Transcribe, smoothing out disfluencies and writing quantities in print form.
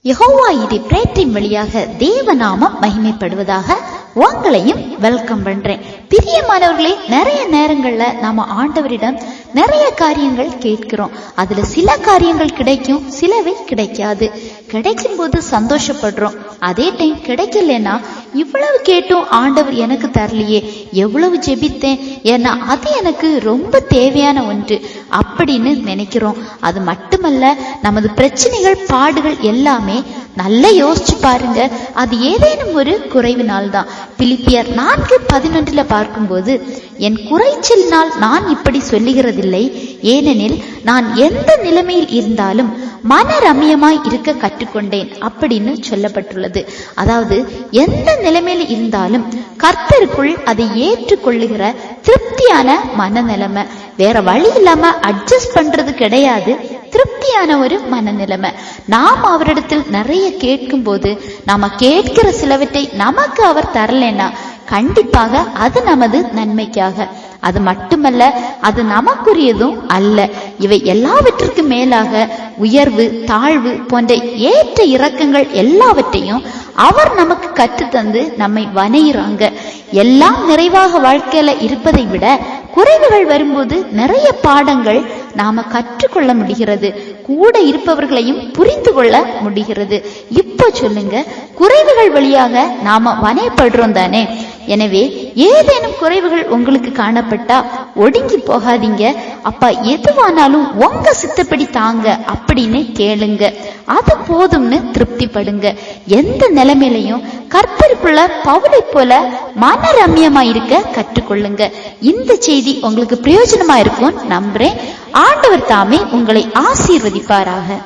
யெகோவா இடி பிரேட்டின் வழியாக தேவநாமம் மகிமைப்படுவதாக. உங்களையும் வெல்கம் பண்றேன். பிரியமானவர்களே, நிறைய நேரங்கள்ல நாம ஆண்டவரிடம் நிறைய காரியங்கள் கேட்கிறோம். அதுல சில காரியங்கள் கிடைக்கும், சிலவை கிடைக்காது. கிடைக்கும் போது சந்தோஷப்படுறோம். அதே டைம் கிடைக்கலன்னா இவ்வளவு கேட்டும் ஆண்டவர் எனக்கு தரலையே, எவ்வளவு ஜெபித்தேன், ஏன்னா அது எனக்கு ரொம்ப தேவையான ஒன்று அப்படின்னு நினைக்கிறோம். அது மட்டுமல்ல, நமது பிரச்சனைகள் பாடுகள் எல்லாமே நல்லா யோசிச்சு பாருங்க, அது ஏதேனும் ஒரு குறைவினால் தான். பிலிப்பியர் 4:11 பார்க்கும்போது, என் குறைச்சலினால் நான் இப்படி சொல்லுகிறதில்லை, ஏனெனில் நான் எந்த நிலைமையில் இருந்தாலும் மன ரம்யமாய் இருக்க கற்றுக்கொண்டேன் அப்படின்னு சொல்லப்பட்டுள்ளது. அதாவது எந்த நிலைமையில இருந்தாலும் கர்த்தருக்குள் அதை ஏற்றுக்கொள்ளுகிற திருப்தியான மனநிலைமை. வேற வழி இல்லாம அட்ஜஸ்ட் பண்றது கிடையாது, திருப்தியான ஒரு மனநிலைமை. நாம் அவரிடத்தில் நிறைய கேட்கும் போது, நாம கேட்கிற சிலவற்றை நமக்கு அவர் தரலன்னா கண்டிப்பாக அது நமது நன்மைக்காக. அது மட்டுமல்ல, அது நமக்குரியதும் அல்ல. இவை எல்லாவற்றுக்கும் மேலாக உயர்வு தாழ்வு போன்ற ஏற்ற இறக்கங்கள் எல்லாவற்றையும் அவர் நமக்கு கற்றுத்தந்து நம்மை வணையிறாங்க. எல்லாம் நிறைவாக வாழ்க்கையில இருப்பதை விட குறைவுகள் வரும்போது நிறைய பாடங்கள் நாம கற்றுக்கொள்ள முடிகிறது, கூட இருப்பவர்களையும் புரிந்து கொள்ள முடிகிறது. இப்ப சொல்லுங்க, குறைவுகள் வழியாக நாம வணையப்படுறோம் தானே? எனவே ஏதேனும் குறைவுகள் உங்களுக்கு காணப்பட்டா ஒடுங்கி போகாதீங்க. அப்பா எதுவானாலும் உங்க சித்தப்படி தாங்க அப்படின்னு கேளுங்க. அது போதும்னு திருப்திப்படுங்க. எந்த நிலைமையிலையும் கர்த்தருக்குள்ள பவுலை போல மன ரம்யமா இருக்க கற்றுக்கொள்ளுங்க. இந்த செய்தி உங்களுக்கு பிரயோஜனமா இருக்கும் நம்புறேன். ஆண்டவர் தாமே உங்களை ஆசீர்வதிப்பாராக.